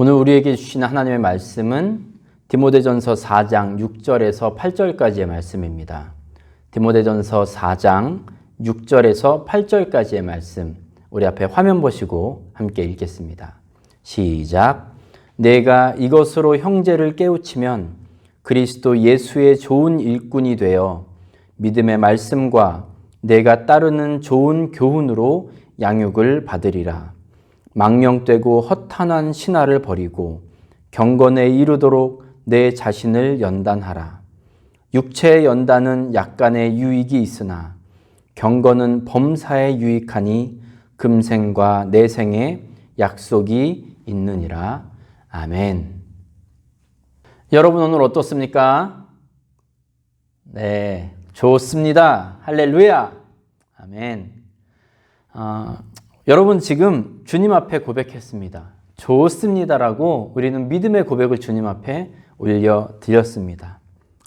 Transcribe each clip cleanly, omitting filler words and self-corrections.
오늘 우리에게 주신 하나님의 말씀은 디모데전서 4장 6절에서 8절까지의 말씀입니다. 디모데전서 4장 6절에서 8절까지의 말씀, 우리 앞에 화면 보시고 함께 읽겠습니다. 시작. 내가 이것으로 형제를 깨우치면 그리스도 예수의 좋은 일꾼이 되어 믿음의 말씀과 내가 따르는 좋은 교훈으로 양육을 받으리라. 망령되고 허탄한 신화를 버리고 경건에 이르도록 내 자신을 연단하라. 육체의 연단은 약간의 유익이 있으나 경건은 범사에 유익하니 금생과 내생에 약속이 있느니라. 아멘. 여러분 오늘 어떻습니까? 네, 좋습니다. 할렐루야. 아멘. 여러분 지금 주님 앞에 고백했습니다. 좋습니다라고 우리는 믿음의 고백을 주님 앞에 올려드렸습니다.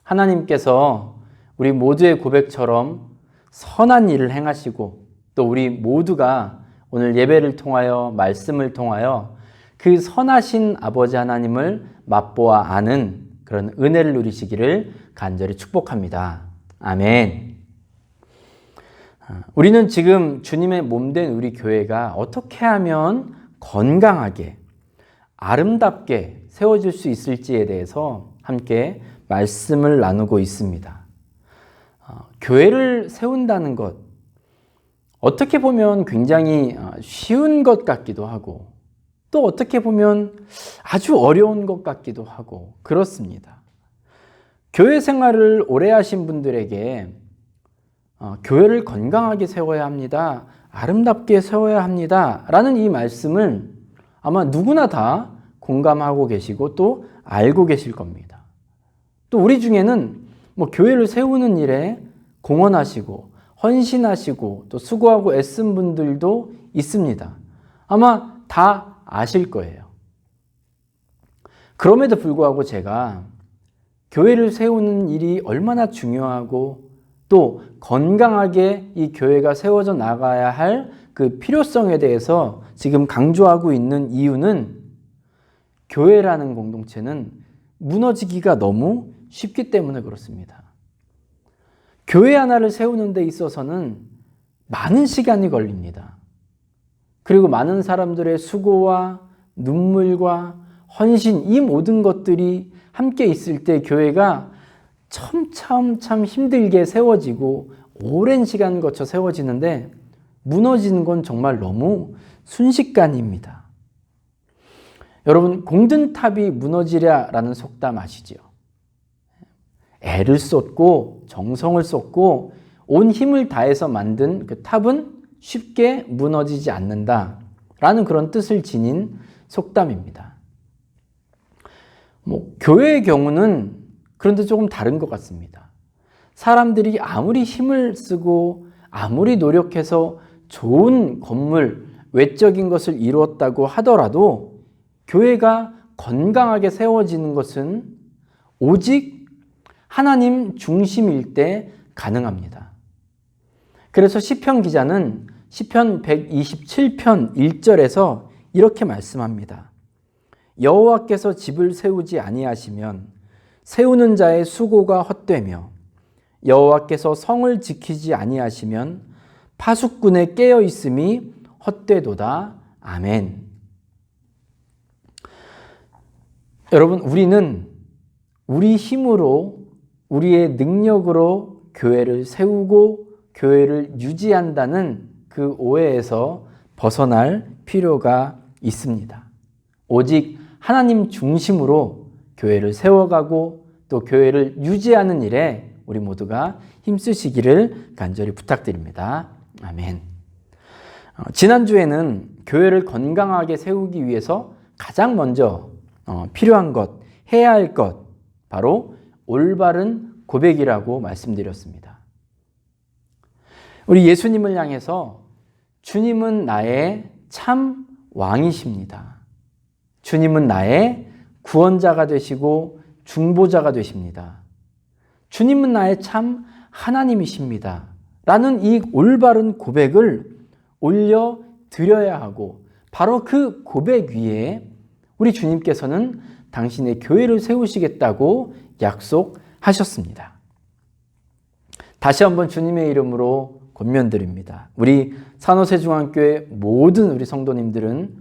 하나님께서 우리 모두의 고백처럼 선한 일을 행하시고 또 우리 모두가 오늘 예배를 통하여 말씀을 통하여 그 선하신 아버지 하나님을 맛보아 아는 그런 은혜를 누리시기를 간절히 축복합니다. 아멘. 우리는 지금 주님의 몸된 우리 교회가 어떻게 하면 건강하게 아름답게 세워질 수 있을지에 대해서 함께 말씀을 나누고 있습니다. 교회를 세운다는 것, 어떻게 보면 굉장히 쉬운 것 같기도 하고 또 어떻게 보면 아주 어려운 것 같기도 하고 그렇습니다. 교회 생활을 오래 하신 분들에게 교회를 건강하게 세워야 합니다. 아름답게 세워야 합니다. 라는 이 말씀을 아마 누구나 다 공감하고 계시고 또 알고 계실 겁니다. 또 우리 중에는 교회를 세우는 일에 공헌하시고 헌신하시고 또 수고하고 애쓴 분들도 있습니다. 아마 다 아실 거예요. 그럼에도 불구하고 제가 교회를 세우는 일이 얼마나 중요하고 또 건강하게 이 교회가 세워져 나가야 할 그 필요성에 대해서 지금 강조하고 있는 이유는 교회라는 공동체는 무너지기가 너무 쉽기 때문에 그렇습니다. 교회 하나를 세우는 데 있어서는 많은 시간이 걸립니다. 그리고 많은 사람들의 수고와 눈물과 헌신, 이 모든 것들이 함께 있을 때 교회가 참 힘들게 세워지고 오랜 시간 거쳐 세워지는데 무너지는 건 정말 너무 순식간입니다. 여러분, 공든탑이 무너지랴라는 속담 아시죠? 애를 쏟고 정성을 쏟고 온 힘을 다해서 만든 그 탑은 쉽게 무너지지 않는다라는 그런 뜻을 지닌 속담입니다. 교회의 경우는 그런데 조금 다른 것 같습니다. 사람들이 아무리 힘을 쓰고 아무리 노력해서 좋은 건물, 외적인 것을 이루었다고 하더라도 교회가 건강하게 세워지는 것은 오직 하나님 중심일 때 가능합니다. 그래서 시편 기자는 시편 127편 1절에서 이렇게 말씀합니다. 여호와께서 집을 세우지 아니하시면 세우는 자의 수고가 헛되며 여호와께서 성을 지키지 아니하시면 파수꾼의 깨어 있음이 헛되도다. 아멘. 여러분, 우리는 우리 힘으로 우리의 능력으로 교회를 세우고 교회를 유지한다는 그 오해에서 벗어날 필요가 있습니다. 오직 하나님 중심으로 교회를 세워가고 또 교회를 유지하는 일에 우리 모두가 힘쓰시기를 간절히 부탁드립니다. 아멘. 지난주에는 교회를 건강하게 세우기 위해서 가장 먼저 필요한 것, 해야 할 것, 바로 올바른 고백이라고 말씀드렸습니다. 우리 예수님을 향해서 주님은 나의 참 왕이십니다. 주님은 나의 구원자가 되시고 중보자가 되십니다. 주님은 나의 참 하나님이십니다. 라는 이 올바른 고백을 올려드려야 하고 바로 그 고백 위에 우리 주님께서는 당신의 교회를 세우시겠다고 약속하셨습니다. 다시 한번 주님의 이름으로 권면드립니다. 우리 산호세중앙교회 모든 우리 성도님들은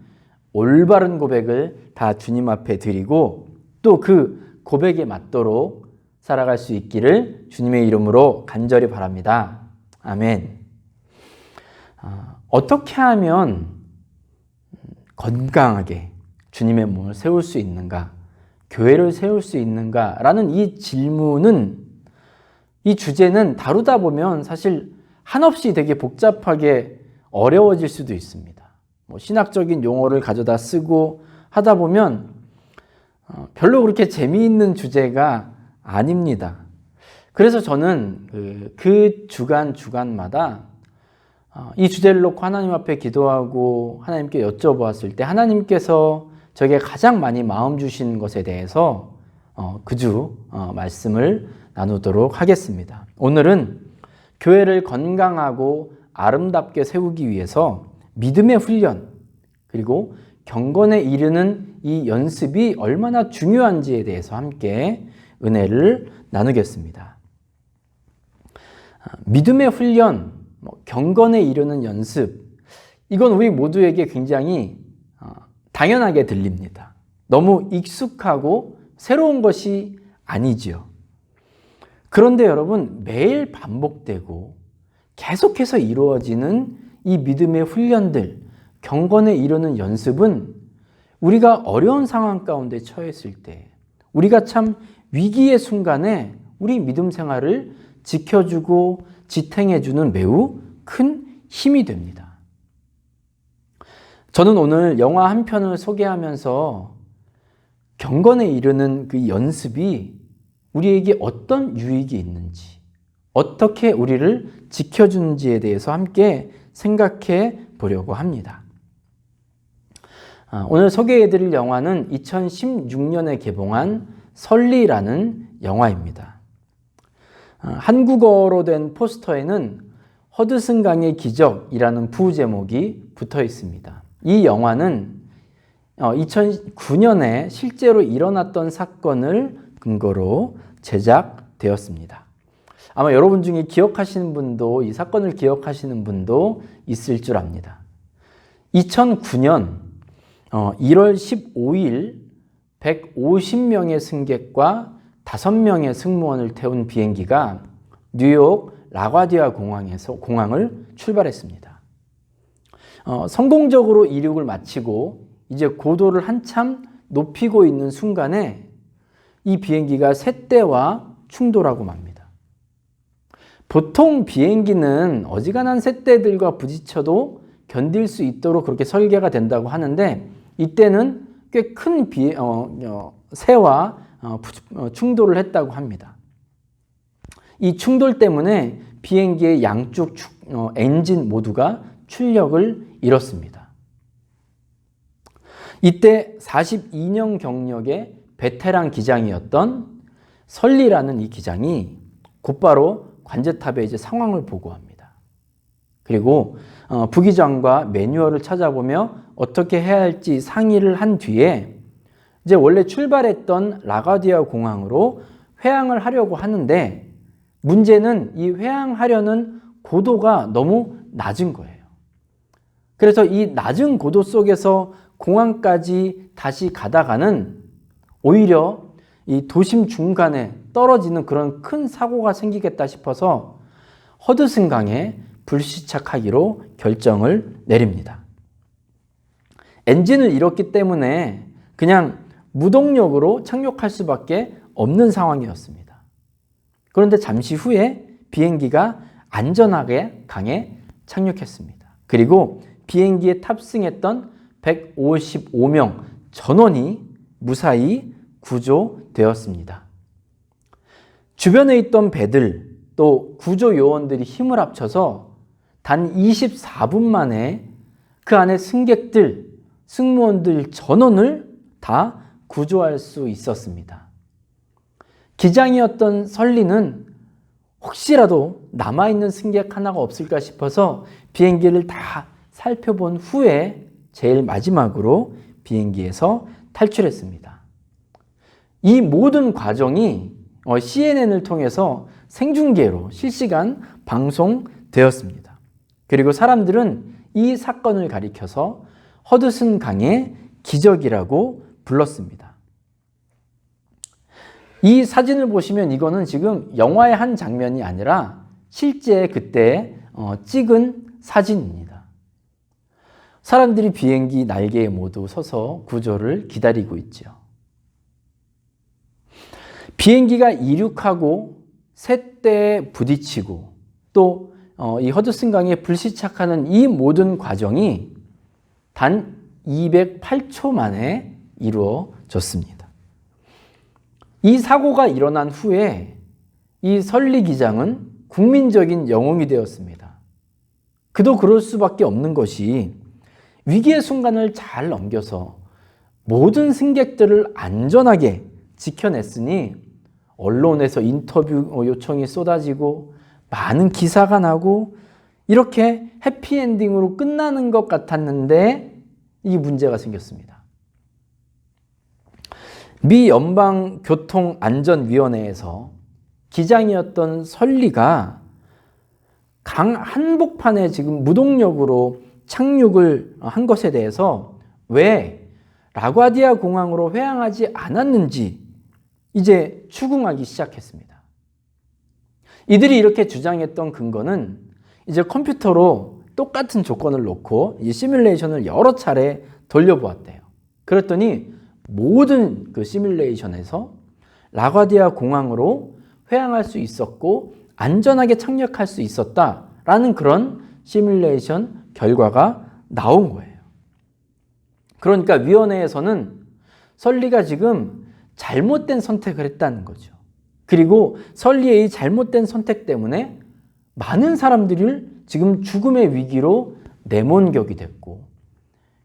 올바른 고백을 다 주님 앞에 드리고 또 그 고백에 맞도록 살아갈 수 있기를 주님의 이름으로 간절히 바랍니다. 아멘. 어떻게 하면 건강하게 주님의 몸을 세울 수 있는가, 교회를 세울 수 있는가라는 이 질문은, 이 주제는 다루다 보면 사실 한없이 되게 복잡하게 어려워질 수도 있습니다. 신학적인 용어를 가져다 쓰고 하다 보면 별로 그렇게 재미있는 주제가 아닙니다. 그래서 저는 그 주간마다 이 주제를 놓고 하나님 앞에 기도하고 하나님께 여쭤보았을 때 하나님께서 저에게 가장 많이 마음 주신 것에 대해서 그 주 말씀을 나누도록 하겠습니다. 오늘은 교회를 건강하고 아름답게 세우기 위해서 믿음의 훈련 그리고 경건에 이르는 이 연습이 얼마나 중요한지에 대해서 함께 은혜를 나누겠습니다. 믿음의 훈련, 경건에 이르는 연습, 이건 우리 모두에게 굉장히 당연하게 들립니다. 너무 익숙하고 새로운 것이 아니지요. 그런데 여러분, 매일 반복되고 계속해서 이루어지는 이 믿음의 훈련들, 경건에 이르는 연습은 우리가 어려운 상황 가운데 처했을 때, 우리가 참 위기의 순간에 우리 믿음 생활을 지켜주고 지탱해주는 매우 큰 힘이 됩니다. 저는 오늘 영화 한 편을 소개하면서 경건에 이르는 그 연습이 우리에게 어떤 유익이 있는지, 어떻게 우리를 지켜주는지에 대해서 함께 생각해 보려고 합니다. 오늘 소개해드릴 영화는 2016년에 개봉한 설리라는 영화입니다. 한국어로 된 포스터에는 허드슨 강의 기적이라는 부제목이 붙어 있습니다. 이 영화는 2009년에 실제로 일어났던 사건을 근거로 제작되었습니다. 아마 여러분 중에 기억하시는 분도, 이 사건을 기억하시는 분도 있을 줄 압니다. 2009년 1월 15일 150명의 승객과 5명의 승무원을 태운 비행기가 뉴욕 라과디아 공항을 출발했습니다. 성공적으로 이륙을 마치고 이제 고도를 한참 높이고 있는 순간에 이 비행기가 쇳대와 충돌하고 맙니다. 보통 비행기는 어지간한 쇳대들과 부딪혀도 견딜 수 있도록 그렇게 설계가 된다고 하는데 이때는 꽤 큰 새와 충돌을 했다고 합니다. 이 충돌 때문에 비행기의 양쪽 엔진 모두가 출력을 잃었습니다. 이때 42년 경력의 베테랑 기장이었던 설리라는 이 기장이 곧바로 관제탑에 이제 상황을 보고합니다. 그리고 부기장과 매뉴얼을 찾아보며 어떻게 해야 할지 상의를 한 뒤에 이제 원래 출발했던 라과디아 공항으로 회항을 하려고 하는데 문제는 이 회항하려는 고도가 너무 낮은 거예요. 그래서 이 낮은 고도 속에서 공항까지 다시 가다가는 오히려 이 도심 중간에 떨어지는 그런 큰 사고가 생기겠다 싶어서 허드슨 강에 불시착하기로 결정을 내립니다. 엔진을 잃었기 때문에 그냥 무동력으로 착륙할 수밖에 없는 상황이었습니다. 그런데 잠시 후에 비행기가 안전하게 강에 착륙했습니다. 그리고 비행기에 탑승했던 155명 전원이 무사히 구조되었습니다. 주변에 있던 배들 또 구조 요원들이 힘을 합쳐서 단 24분 만에 그 안에 승객들, 승무원들 전원을 다 구조할 수 있었습니다. 기장이었던 설리는 혹시라도 남아있는 승객 하나가 없을까 싶어서 비행기를 다 살펴본 후에 제일 마지막으로 비행기에서 탈출했습니다. 이 모든 과정이 CNN을 통해서 생중계로 실시간 방송되었습니다. 그리고 사람들은 이 사건을 가리켜서 허드슨 강의 기적이라고 불렀습니다. 이 사진을 보시면 이거는 지금 영화의 한 장면이 아니라 실제 그때 찍은 사진입니다. 사람들이 비행기 날개에 모두 서서 구조를 기다리고 있죠. 비행기가 이륙하고 셋대에 부딪히고 또 이 허드슨 강에 불시착하는 이 모든 과정이 단 208초 만에 이루어졌습니다. 이 사고가 일어난 후에 이 설리 기장은 국민적인 영웅이 되었습니다. 그도 그럴 수밖에 없는 것이 위기의 순간을 잘 넘겨서 모든 승객들을 안전하게 지켜냈으니 언론에서 인터뷰 요청이 쏟아지고 많은 기사가 나고 이렇게 해피엔딩으로 끝나는 것 같았는데 이 문제가 생겼습니다. 미 연방교통안전위원회에서 기장이었던 설리가 강 한복판에 지금 무동력으로 착륙을 한 것에 대해서 왜 라과디아 공항으로 회항하지 않았는지 이제 추궁하기 시작했습니다. 이들이 이렇게 주장했던 근거는 이제 컴퓨터로 똑같은 조건을 놓고 이 시뮬레이션을 여러 차례 돌려보았대요. 그랬더니 모든 그 시뮬레이션에서 라과디아 공항으로 회항할 수 있었고 안전하게 착륙할 수 있었다라는 그런 시뮬레이션 결과가 나온 거예요. 그러니까 위원회에서는 설리가 지금 잘못된 선택을 했다는 거죠. 그리고 설리의 이 잘못된 선택 때문에 많은 사람들을 지금 죽음의 위기로 내몬격이 됐고,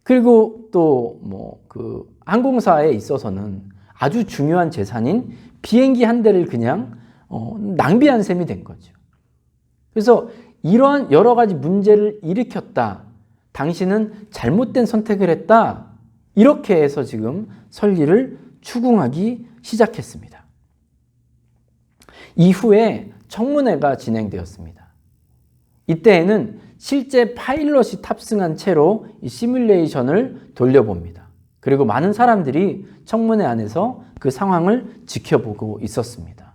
그리고 또 그 항공사에 있어서는 아주 중요한 재산인 비행기 한 대를 그냥 낭비한 셈이 된 거죠. 그래서 이러한 여러 가지 문제를 일으켰다. 당신은 잘못된 선택을 했다. 이렇게 해서 지금 설리를 추궁하기 시작했습니다. 이후에 청문회가 진행되었습니다. 이때에는 실제 파일럿이 탑승한 채로 이 시뮬레이션을 돌려봅니다. 그리고 많은 사람들이 청문회 안에서 그 상황을 지켜보고 있었습니다.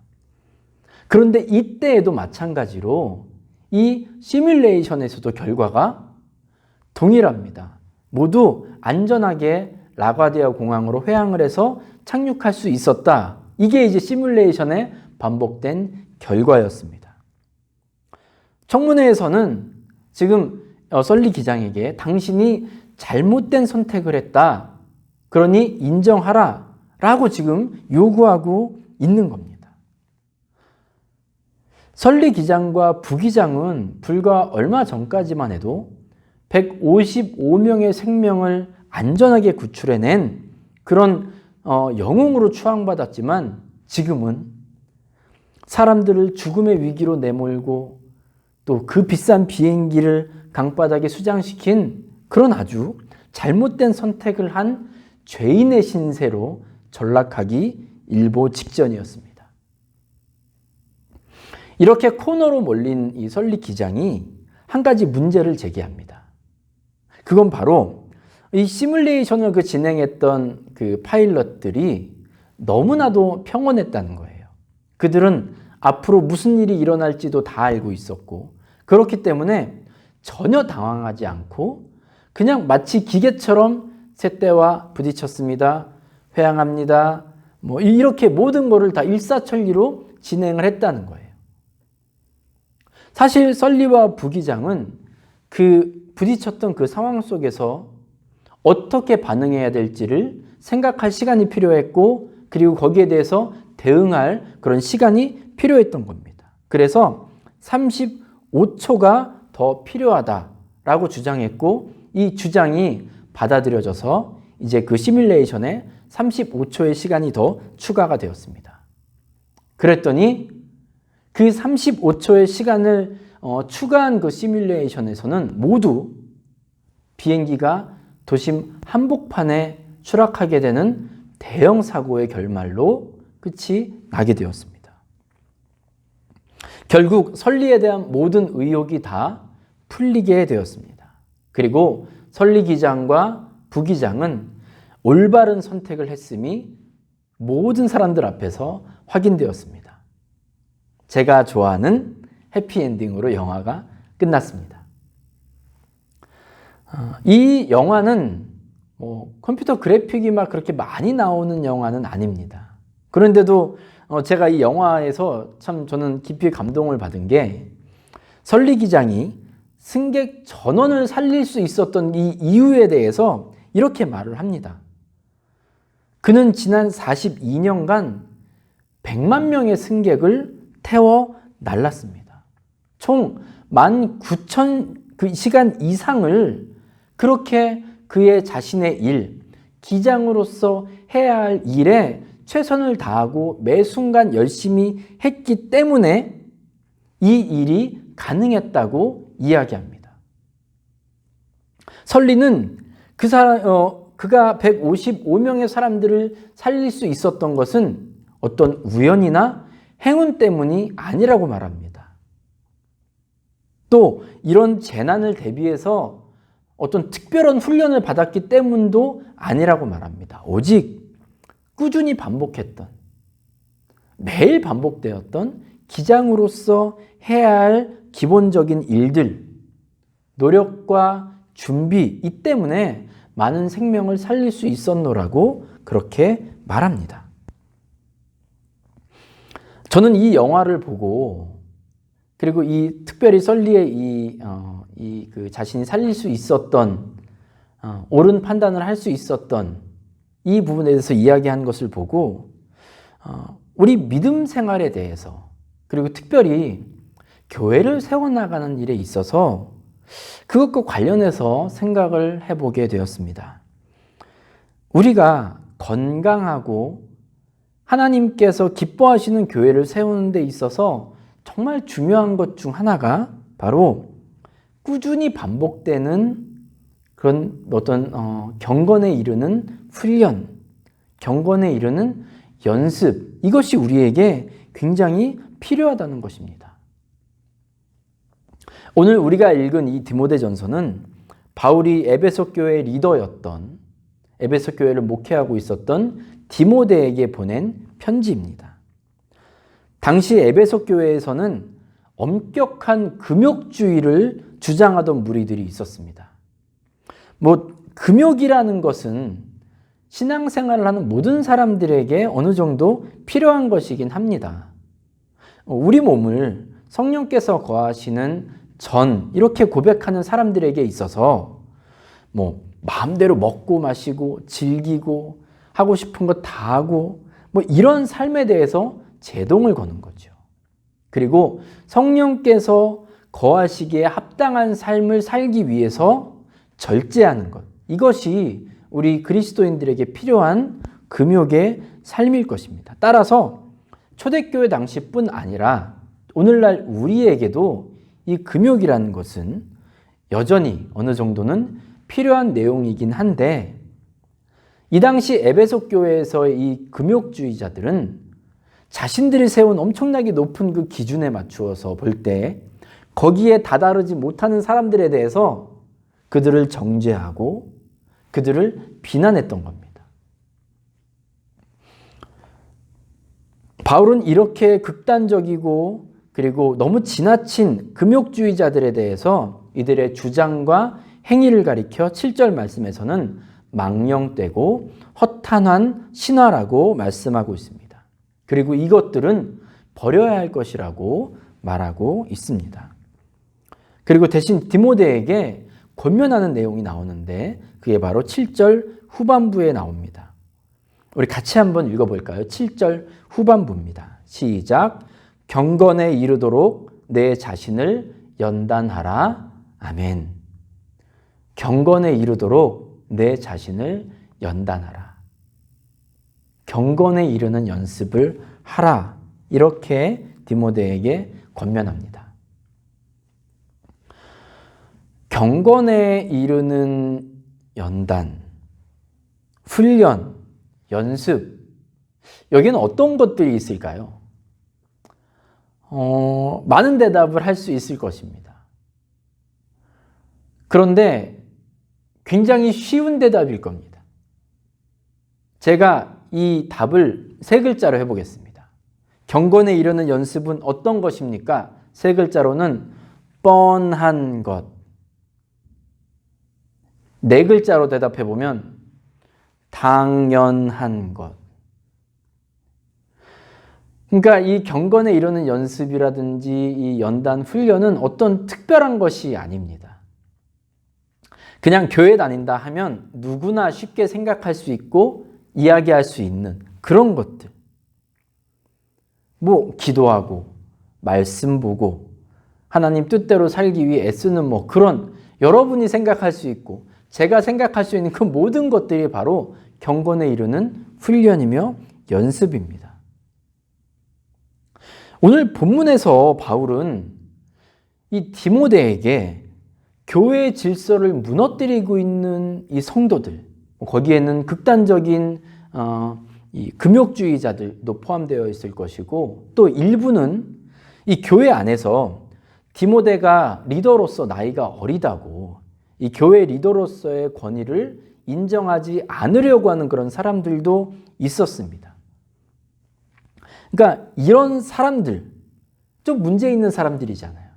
그런데 이때에도 마찬가지로 이 시뮬레이션에서도 결과가 동일합니다. 모두 안전하게 라과디아 공항으로 회항을 해서 착륙할 수 있었다. 이게 이제 시뮬레이션에 반복된 결과였습니다. 청문회에서는 지금 설리 기장에게 당신이 잘못된 선택을 했다. 그러니 인정하라. 라고 지금 요구하고 있는 겁니다. 설리 기장과 부기장은 불과 얼마 전까지만 해도 155명의 생명을 안전하게 구출해낸 그런 영웅으로 추앙받았지만 지금은 사람들을 죽음의 위기로 내몰고 또 그 비싼 비행기를 강바닥에 수장시킨 그런 아주 잘못된 선택을 한 죄인의 신세로 전락하기 일보 직전이었습니다. 이렇게 코너로 몰린 이 설리 기장이 한 가지 문제를 제기합니다. 그건 바로 이 시뮬레이션을 진행했던 그 파일럿들이 너무나도 평온했다는 거예요. 그들은 앞으로 무슨 일이 일어날지도 다 알고 있었고, 그렇기 때문에 전혀 당황하지 않고 그냥 마치 기계처럼 셋대와 부딪혔습니다. 회항합니다. 이렇게 모든 거를 다 일사천리로 진행을 했다는 거예요. 사실 설리와 부기장은 그 부딪혔던 그 상황 속에서 어떻게 반응해야 될지를 생각할 시간이 필요했고, 그리고 거기에 대해서 대응할 그런 시간이 필요했던 겁니다. 그래서 35초가 더 필요하다라고 주장했고, 이 주장이 받아들여져서 이제 그 시뮬레이션에 35초의 시간이 더 추가가 되었습니다. 그랬더니 그 35초의 시간을 추가한 그 시뮬레이션에서는 모두 비행기가 도심 한복판에 추락하게 되는 대형 사고의 결말로 끝이 나게 되었습니다. 결국 설리에 대한 모든 의혹이 다 풀리게 되었습니다. 그리고 설리 기장과 부기장은 올바른 선택을 했음이 모든 사람들 앞에서 확인되었습니다. 제가 좋아하는 해피엔딩으로 영화가 끝났습니다. 이 영화는 컴퓨터 그래픽이 막 그렇게 많이 나오는 영화는 아닙니다. 그런데도 제가 이 영화에서 참 저는 깊이 감동을 받은 게 설리 기장이 승객 전원을 살릴 수 있었던 이 이유에 대해서 이렇게 말을 합니다. 그는 지난 42년간 100만 명의 승객을 태워 날랐습니다. 총 19,000시간 이상을 그렇게 그의 자신의 일, 기장으로서 해야 할 일에 최선을 다하고 매 순간 열심히 했기 때문에 이 일이 가능했다고 이야기합니다. 설리는 그가 155명의 사람들을 살릴 수 있었던 것은 어떤 우연이나 행운 때문이 아니라고 말합니다. 또 이런 재난을 대비해서 어떤 특별한 훈련을 받았기 때문도 아니라고 말합니다. 오직 꾸준히 반복했던, 매일 반복되었던 기장으로서 해야 할 기본적인 일들, 노력과 준비, 이 때문에 많은 생명을 살릴 수 있었노라고 그렇게 말합니다. 저는 이 영화를 보고, 그리고 특별히 설리의 그 자신이 살릴 수 있었던, 옳은 판단을 할 수 있었던 이 부분에 대해서 이야기한 것을 보고, 우리 믿음 생활에 대해서, 그리고 특별히 교회를 세워나가는 일에 있어서 그것과 관련해서 생각을 해보게 되었습니다. 우리가 건강하고 하나님께서 기뻐하시는 교회를 세우는 데 있어서 정말 중요한 것 중 하나가 바로 꾸준히 반복되는 그런 어떤 경건에 이르는 훈련, 경건에 이르는 연습, 이것이 우리에게 굉장히 필요하다는 것입니다. 오늘 우리가 읽은 이 디모데전서는 바울이 에베소 교회의 리더였던, 에베소 교회를 목회하고 있었던 디모데에게 보낸 편지입니다. 당시 에베소 교회에서는 엄격한 금욕주의를 주장하던 무리들이 있었습니다. 금욕이라는 것은 신앙생활을 하는 모든 사람들에게 어느 정도 필요한 것이긴 합니다. 우리 몸을 성령께서 거하시는 전, 이렇게 고백하는 사람들에게 있어서 마음대로 먹고 마시고 즐기고 하고 싶은 것 다 하고 이런 삶에 대해서 제동을 거는 거죠. 그리고 성령께서 거하시기에 합당한 삶을 살기 위해서 절제하는 것, 이것이 우리 그리스도인들에게 필요한 금욕의 삶일 것입니다. 따라서 초대교회 당시뿐 아니라 오늘날 우리에게도 이 금욕이라는 것은 여전히 어느 정도는 필요한 내용이긴 한데, 이 당시 에베소 교회에서의 이 금욕주의자들은 자신들이 세운 엄청나게 높은 그 기준에 맞추어서 볼 때 거기에 다다르지 못하는 사람들에 대해서 그들을 정죄하고 그들을 비난했던 겁니다. 바울은 이렇게 극단적이고 그리고 너무 지나친 금욕주의자들에 대해서 이들의 주장과 행위를 가리켜 7절 말씀에서는 망령되고 허탄한 신화라고 말씀하고 있습니다. 그리고 이것들은 버려야 할 것이라고 말하고 있습니다. 그리고 대신 디모데에게 권면하는 내용이 나오는데 그게 바로 7절 후반부에 나옵니다. 우리 같이 한번 읽어볼까요? 7절 후반부입니다. 시작. 경건에 이르도록 내 자신을 연단하라. 아멘. 경건에 이르도록 내 자신을 연단하라. 경건에 이르는 연습을 하라. 이렇게 디모데에게 권면합니다. 경건에 이르는 연단. 훈련, 연습, 여기는 어떤 것들이 있을까요? 많은 대답을 할 수 있을 것입니다. 그런데 굉장히 쉬운 대답일 겁니다. 제가 이 답을 세 글자로 해보겠습니다. 경건에 이르는 연습은 어떤 것입니까? 세 글자로는 뻔한 것. 네 글자로 대답해보면 당연한 것. 그러니까 이 경건에 이르는 연습이라든지 이 연단 훈련은 어떤 특별한 것이 아닙니다. 그냥 교회 다닌다 하면 누구나 쉽게 생각할 수 있고 이야기할 수 있는 그런 것들. 뭐 기도하고 말씀 보고 하나님 뜻대로 살기 위해 애쓰는 뭐 그런 여러분이 생각할 수 있고 제가 생각할 수 있는 그 모든 것들이 바로 경건에 이르는 훈련이며 연습입니다. 오늘 본문에서 바울은 이 디모데에게 교회의 질서를 무너뜨리고 있는 이 성도들, 거기에는 극단적인 이 금욕주의자들도 포함되어 있을 것이고 또 일부는 이 교회 안에서 디모데가 리더로서 나이가 어리다고 이 교회 리더로서의 권위를 인정하지 않으려고 하는 그런 사람들도 있었습니다. 그러니까 이런 사람들, 좀 문제 있는 사람들이잖아요.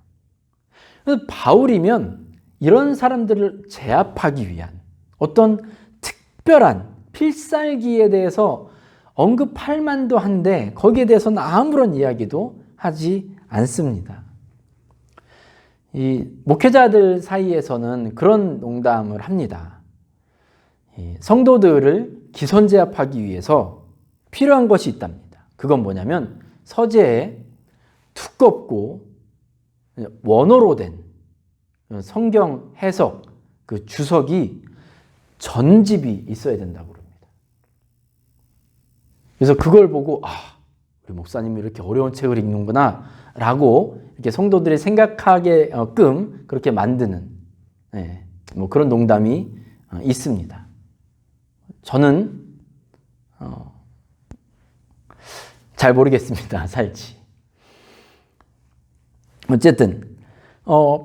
그래서 바울이면 이런 사람들을 제압하기 위한 어떤 특별한 필살기에 대해서 언급할 만도 한데 거기에 대해서는 아무런 이야기도 하지 않습니다. 이 목회자들 사이에서는 그런 농담을 합니다. 성도들을 기선제압하기 위해서 필요한 것이 있답니다. 그건 뭐냐면 서재에 두껍고 원어로 된 성경 해석 그 주석이 전집이 있어야 된다고 합니다. 그래서 그걸 보고 우리 목사님이 이렇게 어려운 책을 읽는구나 라고 이렇게 성도들이 생각하게끔 그렇게 만드는 뭐 그런 농담이 있습니다. 저는 잘 모르겠습니다. 살지. 어쨌든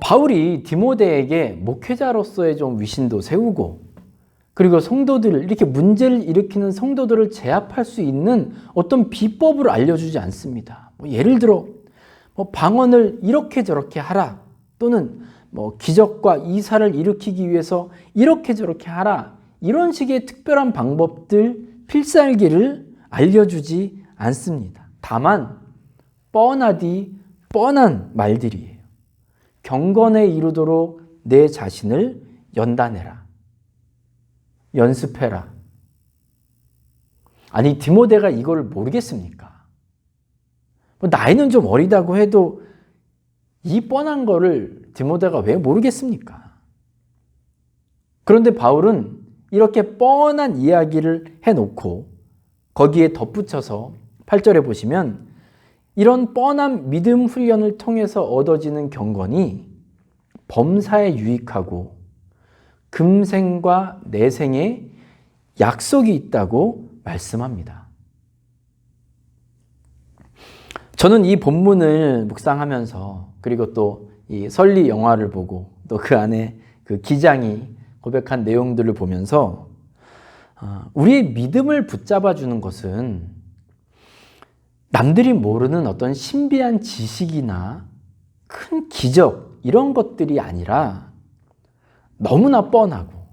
바울이 디모데에게 목회자로서의 좀 위신도 세우고 그리고 성도들을 이렇게 문제를 일으키는 성도들을 제압할 수 있는 어떤 비법을 알려주지 않습니다. 뭐 예를 들어 방언을 이렇게 저렇게 하라 또는 뭐 기적과 이사를 일으키기 위해서 이렇게 저렇게 하라 이런 식의 특별한 방법들 필살기를 알려주지 않습니다. 다만 뻔하디 뻔한 말들이에요. 경건에 이르도록 내 자신을 연단해라. 연습해라. 아니 디모데가 이걸 모르겠습니까? 나이는 좀 어리다고 해도 이 뻔한 거를 디모데가 왜 모르겠습니까? 그런데 바울은 이렇게 뻔한 이야기를 해놓고 거기에 덧붙여서 8절에 보시면 이런 뻔한 믿음 훈련을 통해서 얻어지는 경건이 범사에 유익하고 금생과 내생에 약속이 있다고 말씀합니다. 저는 이 본문을 묵상하면서 그리고 또 이 설리 영화를 보고 또 그 안에 그 기장이 고백한 내용들을 보면서 우리의 믿음을 붙잡아 주는 것은 남들이 모르는 어떤 신비한 지식이나 큰 기적 이런 것들이 아니라 너무나 뻔하고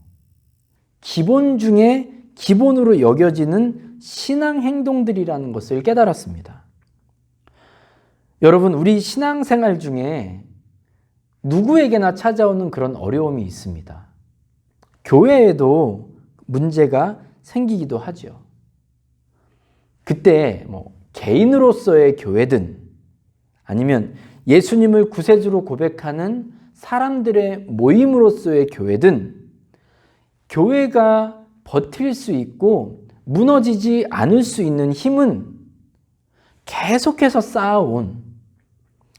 기본 중에 기본으로 여겨지는 신앙 행동들이라는 것을 깨달았습니다. 여러분, 우리 신앙생활 중에 누구에게나 찾아오는 그런 어려움이 있습니다. 교회에도 문제가 생기기도 하죠. 그때 개인으로서의 교회든 아니면 예수님을 구세주로 고백하는 사람들의 모임으로서의 교회든 교회가 버틸 수 있고 무너지지 않을 수 있는 힘은 계속해서 쌓아온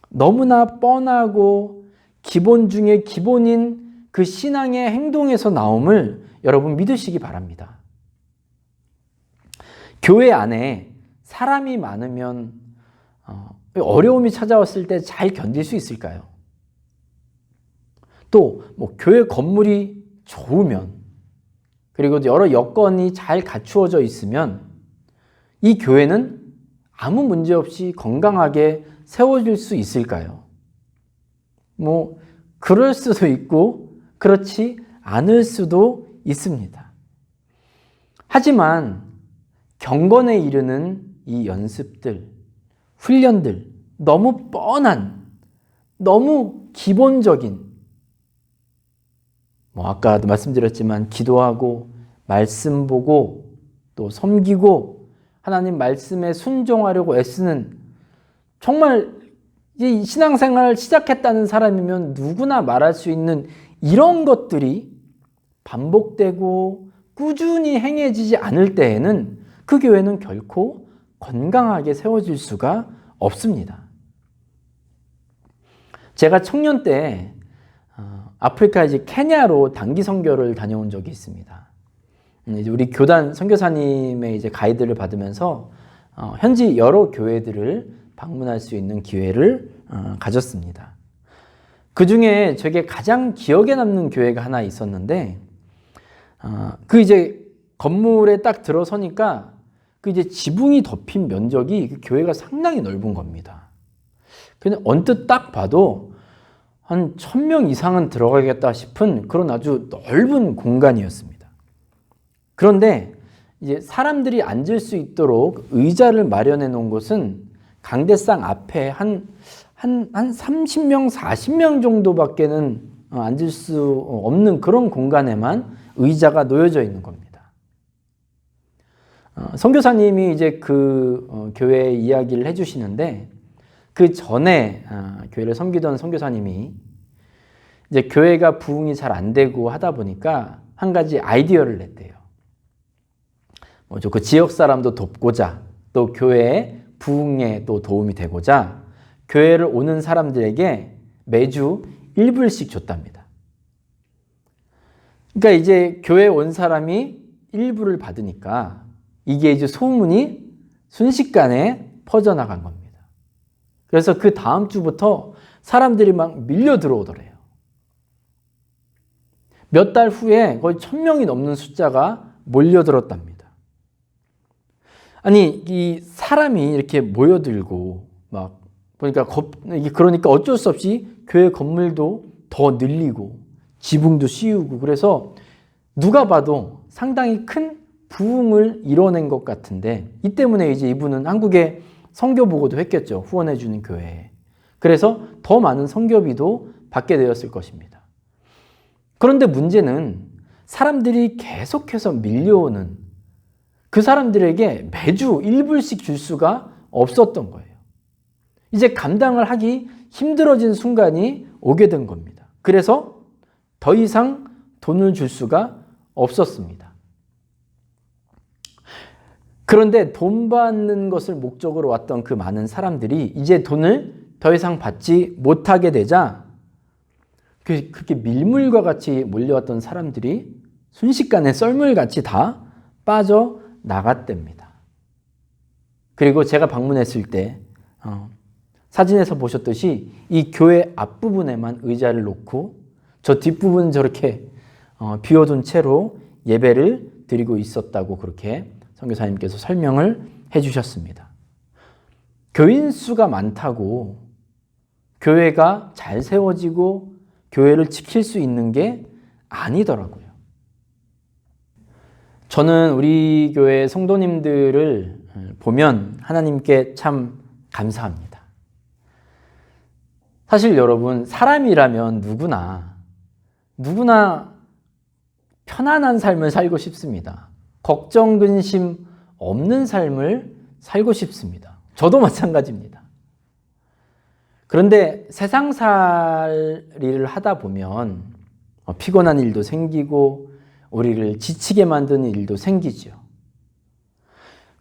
너무나 뻔하고 기본 중에 기본인 그 신앙의 행동에서 나옴을 여러분 믿으시기 바랍니다. 교회 안에 사람이 많으면 어려움이 찾아왔을 때 잘 견딜 수 있을까요? 또 교회 건물이 좋으면, 그리고 여러 여건이 잘 갖추어져 있으면 이 교회는 아무 문제 없이 건강하게 세워질 수 있을까요? 그럴 수도 있고 그렇지 않을 수도 있습니다. 하지만 경건에 이르는 이 연습들, 훈련들, 너무 뻔한, 너무 기본적인, 아까도 말씀드렸지만 기도하고 말씀 보고 또 섬기고 하나님 말씀에 순종하려고 애쓰는, 정말 이 신앙생활을 시작했다는 사람이면 누구나 말할 수 있는 이런 것들이 반복되고 꾸준히 행해지지 않을 때에는 그 교회는 결코 건강하게 세워질 수가 없습니다. 제가 청년 때 아프리카 케냐로 단기 선교를 다녀온 적이 있습니다. 이제 우리 교단 선교사님의 이제 가이드를 받으면서 현지 여러 교회들을 방문할 수 있는 기회를 가졌습니다. 그 중에 저에게 가장 기억에 남는 교회가 하나 있었는데, 그 이제 건물에 딱 들어서니까 그 이제 지붕이 덮인 면적이 그 교회가 상당히 넓은 겁니다. 근데 언뜻 딱 봐도 한 1000명 이상은 들어가겠다 싶은 그런 아주 넓은 공간이었습니다. 그런데 이제 사람들이 앉을 수 있도록 의자를 마련해 놓은 곳은 강대상 앞에 한 30명, 40명 정도밖에는 앉을 수 없는 그런 공간에만 의자가 놓여져 있는 겁니다. 선교사님이 이제 그 교회 이야기를 해주시는데, 그 전에 교회를 섬기던 선교사님이 이제 교회가 부흥이 잘 안 되고 하다 보니까 한 가지 아이디어를 냈대요. 그 지역 사람도 돕고자, 또 교회의 부흥에 또 도움이 되고자 교회를 오는 사람들에게 매주 1불씩 줬답니다. 그러니까 이제 교회에 온 사람이 1불을 받으니까 이게 이제 소문이 순식간에 퍼져나간 겁니다. 그래서 그 다음 주부터 사람들이 막 밀려 들어오더래요. 몇 달 후에 거의 1000명이 넘는 숫자가 몰려들었답니다. 아니, 이 사람이 이렇게 모여들고 막 보니까 그러니까 어쩔 수 없이 교회 건물도 더 늘리고 지붕도 씌우고, 그래서 누가 봐도 상당히 큰 부흥을 이뤄낸 것 같은데, 이 때문에 이제 이분은 한국에 선교 보고도 했겠죠. 후원해주는 교회에. 그래서 더 많은 선교비도 받게 되었을 것입니다. 그런데 문제는 사람들이 계속해서 밀려오는 그 사람들에게 매주 1불씩 줄 수가 없었던 거예요. 이제 감당을 하기 힘들어진 순간이 오게 된 겁니다. 그래서 더 이상 돈을 줄 수가 없었습니다. 그런데 돈 받는 것을 목적으로 왔던 그 많은 사람들이 이제 돈을 더 이상 받지 못하게 되자 그렇게 밀물과 같이 몰려왔던 사람들이 순식간에 썰물같이 다 빠져나갔답니다. 그리고 제가 방문했을 때 사진에서 보셨듯이 이 교회 앞부분에만 의자를 놓고 저 뒷부분은 저렇게 비워둔 채로 예배를 드리고 있었다고 그렇게 선교사님께서 설명을 해주셨습니다. 교인 수가 많다고 교회가 잘 세워지고 교회를 지킬 수 있는 게 아니더라고요. 저는 우리 교회 성도님들을 보면 하나님께 참 감사합니다. 사실 여러분, 사람이라면 누구나 편안한 삶을 살고 싶습니다. 걱정, 근심 없는 삶을 살고 싶습니다. 저도 마찬가지입니다. 그런데 세상살이를 하다 보면 피곤한 일도 생기고 우리를 지치게 만드는 일도 생기죠.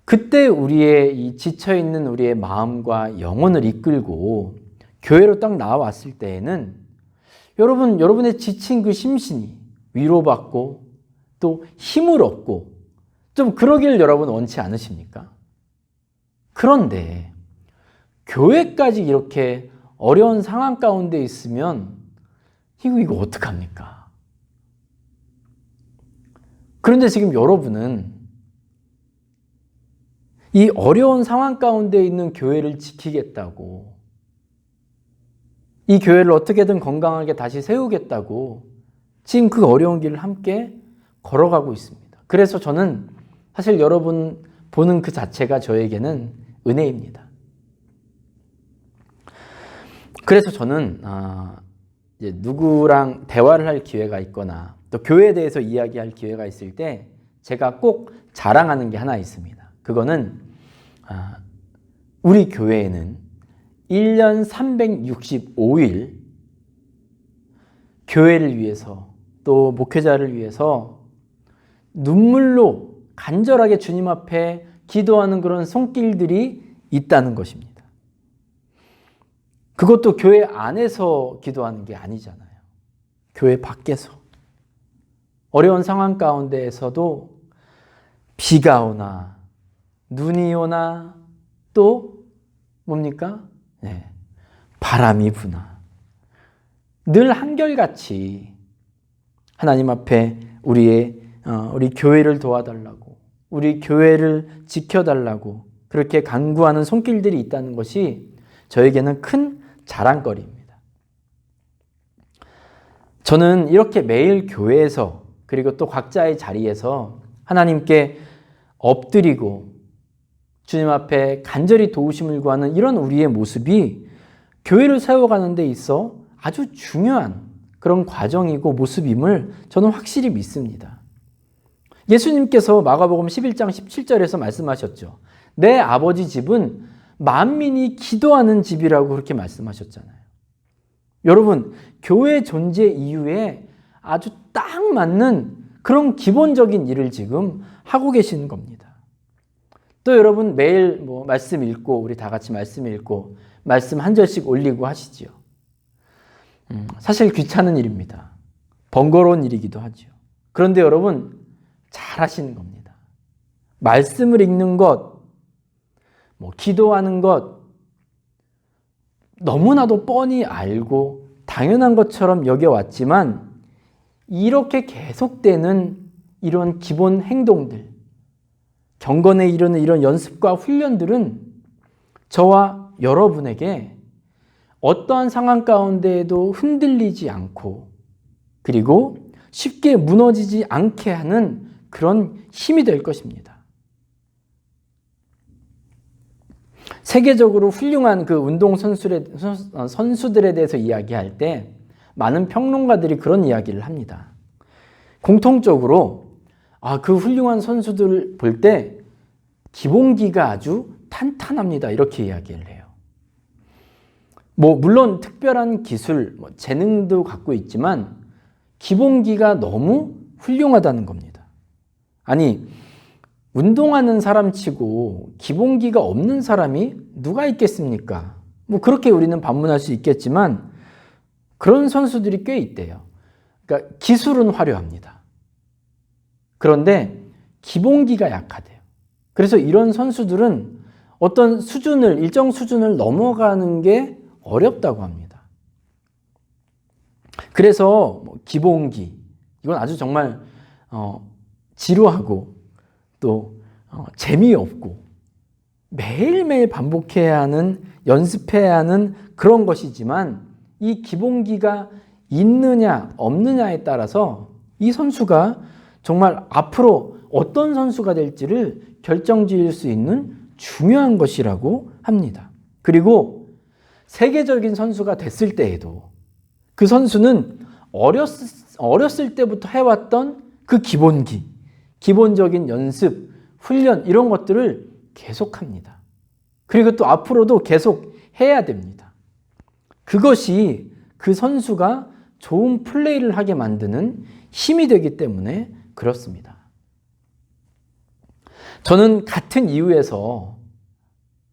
그때 우리의 이 지쳐있는 우리의 마음과 영혼을 이끌고 교회로 딱 나와왔을 때에는 여러분의 지친 그 심신이 위로받고 또 힘을 얻고 좀 그러기를 여러분 원치 않으십니까? 그런데 교회까지 이렇게 어려운 상황 가운데 있으면 이거 어떡합니까? 그런데 지금 여러분은 이 어려운 상황 가운데 있는 교회를 지키겠다고, 이 교회를 어떻게든 건강하게 다시 세우겠다고 지금 그 어려운 길을 함께 걸어가고 있습니다. 그래서 저는 사실 여러분 보는 그 자체가 저에게는 은혜입니다. 그래서 저는 이제 누구랑 대화를 할 기회가 있거나 또 교회에 대해서 이야기할 기회가 있을 때 제가 꼭 자랑하는 게 하나 있습니다. 그거는 우리 교회에는 1년 365일 교회를 위해서 또 목회자를 위해서 눈물로 간절하게 주님 앞에 기도하는 그런 손길들이 있다는 것입니다. 그것도 교회 안에서 기도하는 게 아니잖아요. 교회 밖에서. 어려운 상황 가운데에서도 비가 오나 눈이 오나 또 뭡니까? 네, 바람이 부나 늘 한결같이 하나님 앞에 우리 교회를 도와달라고, 우리 교회를 지켜달라고 그렇게 간구하는 손길들이 있다는 것이 저에게는 큰 자랑거리입니다. 저는 이렇게 매일 교회에서 그리고 또 각자의 자리에서 하나님께 엎드리고 주님 앞에 간절히 도우심을 구하는 이런 우리의 모습이 교회를 세워가는 데 있어 아주 중요한 그런 과정이고 모습임을 저는 확실히 믿습니다. 예수님께서 마가복음 11장 17절에서 말씀하셨죠. 내 아버지 집은 만민이 기도하는 집이라고 그렇게 말씀하셨잖아요. 여러분, 교회 존재 이유에 아주 딱 맞는 그런 기본적인 일을 지금 하고 계시는 겁니다. 또 여러분 매일 말씀 읽고 우리 다 같이 말씀 읽고 말씀 한 절씩 올리고 하시지요. 사실 귀찮은 일입니다. 번거로운 일이기도 하죠. 그런데 여러분 잘 하시는 겁니다. 말씀을 읽는 것, 기도하는 것 너무나도 뻔히 알고 당연한 것처럼 여겨왔지만 이렇게 계속되는 이런 기본 행동들, 경건에 이르는 이런 연습과 훈련들은 저와 여러분에게 어떠한 상황 가운데에도 흔들리지 않고 그리고 쉽게 무너지지 않게 하는 그런 힘이 될 것입니다. 세계적으로 훌륭한 그 선수들에 대해서 이야기할 때 많은 평론가들이 그런 이야기를 합니다. 공통적으로 그 훌륭한 선수들 볼 때 기본기가 아주 탄탄합니다. 이렇게 이야기를 해요. 물론 특별한 기술, 재능도 갖고 있지만 기본기가 너무 훌륭하다는 겁니다. 아니, 운동하는 사람 치고 기본기가 없는 사람이 누가 있겠습니까? 그렇게 우리는 반문할 수 있겠지만 그런 선수들이 꽤 있대요. 그러니까 기술은 화려합니다. 그런데 기본기가 약하대요. 그래서 이런 선수들은 어떤 수준을, 일정 수준을 넘어가는 게 어렵다고 합니다. 그래서 기본기, 이건 아주 정말 지루하고 또 재미없고 매일매일 반복해야 하는, 연습해야 하는 그런 것이지만 이 기본기가 있느냐 없느냐에 따라서 이 선수가 정말 앞으로 어떤 선수가 될지를 결정지을 수 있는 중요한 것이라고 합니다. 그리고 세계적인 선수가 됐을 때에도 그 선수는 어렸을 때부터 해왔던 그 기본기, 기본적인 연습, 훈련 이런 것들을 계속합니다. 그리고 또 앞으로도 계속 해야 됩니다. 그것이 그 선수가 좋은 플레이를 하게 만드는 힘이 되기 때문에 그렇습니다. 저는 같은 이유에서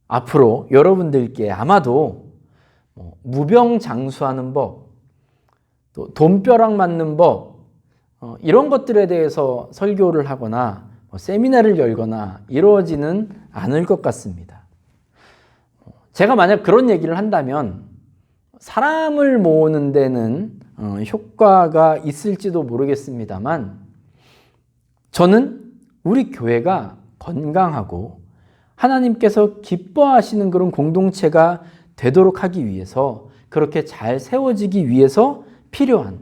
앞으로 여러분들께 아마도 무병장수하는 법, 또 돈벼락 맞는 법, 이런 것들에 대해서 설교를 하거나 세미나를 열거나 이루어지는 않을 것 같습니다. 제가 만약 그런 얘기를 한다면 사람을 모으는 데는 효과가 있을지도 모르겠습니다만 저는 우리 교회가 건강하고 하나님께서 기뻐하시는 그런 공동체가 되도록 하기 위해서, 그렇게 잘 세워지기 위해서 필요한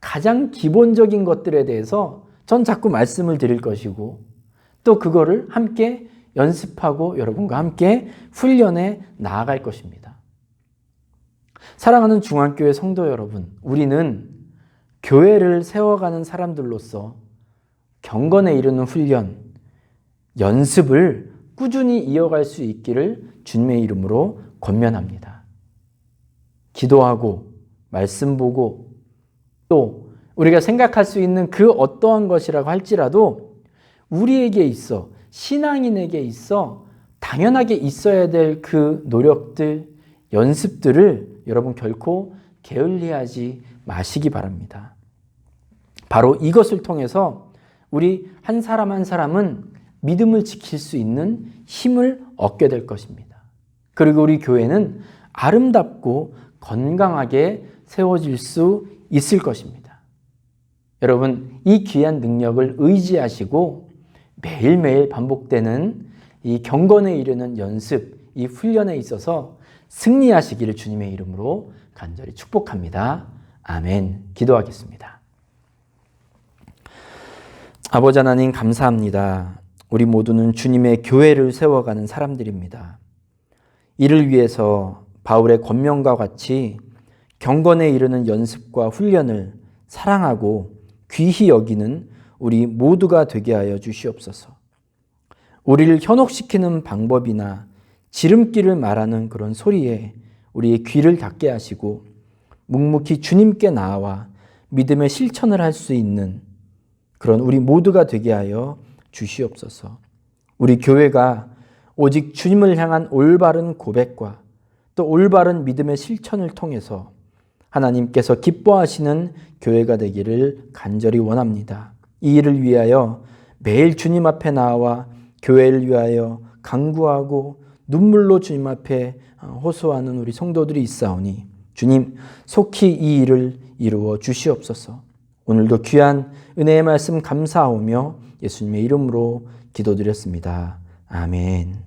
가장 기본적인 것들에 대해서 전 자꾸 말씀을 드릴 것이고, 또 그거를 함께 연습하고 여러분과 함께 훈련해 나아갈 것입니다. 사랑하는 중앙교회 성도 여러분, 우리는 교회를 세워가는 사람들로서 경건에 이르는 훈련, 연습을 꾸준히 이어갈 수 있기를 주님의 이름으로 권면합니다. 기도하고 말씀 보고 또 우리가 생각할 수 있는 그 어떠한 것이라고 할지라도 우리에게 있어, 신앙인에게 있어 당연하게 있어야 될 그 노력들, 연습들을 여러분 결코 게을리하지 마시기 바랍니다. 바로 이것을 통해서 우리 한 사람 한 사람은 믿음을 지킬 수 있는 힘을 얻게 될 것입니다. 그리고 우리 교회는 아름답고 건강하게 세워질 수 있을 것입니다. 여러분, 이 귀한 능력을 의지하시고 매일매일 반복되는 이 경건에 이르는 연습, 이 훈련에 있어서 승리하시기를 주님의 이름으로 간절히 축복합니다. 아멘. 기도하겠습니다. 아버지 하나님, 감사합니다. 우리 모두는 주님의 교회를 세워가는 사람들입니다. 이를 위해서 바울의 권면과 같이 경건에 이르는 연습과 훈련을 사랑하고 귀히 여기는 우리 모두가 되게 하여 주시옵소서. 우리를 현혹시키는 방법이나 지름길을 말하는 그런 소리에 우리의 귀를 닫게 하시고 묵묵히 주님께 나아와 믿음의 실천을 할 수 있는 그런 우리 모두가 되게 하여 주시옵소서. 우리 교회가 오직 주님을 향한 올바른 고백과 또 올바른 믿음의 실천을 통해서 하나님께서 기뻐하시는 교회가 되기를 간절히 원합니다. 이 일을 위하여 매일 주님 앞에 나와 교회를 위하여 간구하고 눈물로 주님 앞에 호소하는 우리 성도들이 있사오니 주님 속히 이 일을 이루어 주시옵소서. 오늘도 귀한 은혜의 말씀 감사하오며 예수님의 이름으로 기도드렸습니다. 아멘.